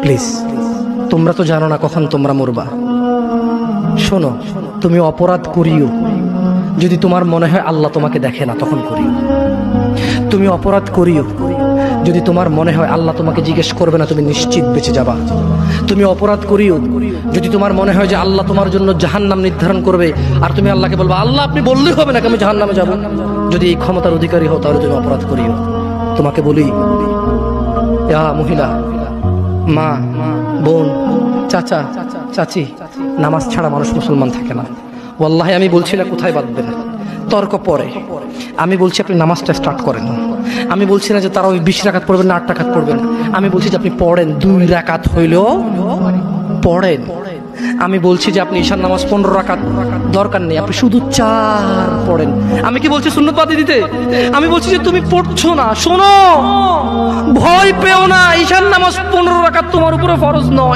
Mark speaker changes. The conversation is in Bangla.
Speaker 1: প্লিজ, তোমরা তো জানো না কখন তোমরা মরবা। শোনো, তুমি অপরাধ করিও যদি তোমার মনে হয় আল্লাহ তোমাকে দেখে না, তখন করিও। তুমি অপরাধ করিও যদি তোমার মনে হয় আল্লাহ তোমাকে জিজ্ঞেস করবে না, তুমি নিশ্চিত বেঁচে যাবা। তুমি অপরাধ করিও যদি তোমার মনে হয় যে আল্লাহ তোমার জন্য জাহান্নাম নির্ধারণ করবে, আর তুমি আল্লাহকে বলবা আল্লাহ আপনি বললেই হবে না আমি জাহান্নামে যাব। যদি এই ক্ষমতার অধিকারী হও তাহলে তুমি অপরাধ করিও। তোমাকে বলি, মহিলা, মা, বোন, চাচা, চাচি, নামাজ ছাড়া মানুষ মুসলমান থাকে না। ওয়াল্লাহি আমি বলছি না কোথায় বাঁধবেন, তর্ক পরে। আমি বলছি আপনি নামাজটা স্টার্ট করেন। আমি বলছি না যে তারা ওই 20 রাকাত পড়বেন না 8 রাকাত পড়বেন। আমি বলছি যে আপনি পড়েন, 2 রাকাত হইলেও পড়েন। আমি বলছি যে আপনি ঈশার নামাজ 15 রাকাত দরকার নেই, আপনি শুধু 4 পড়েন। আমি কি বলছি সুন্নত বাদ দিতে? আমি বলছি যে তুমি পড়ছো না, শোনো, ভয় পেও না, ঈশার নামাজ 15 রাকাত তোমার উপরে ফরজ নয়।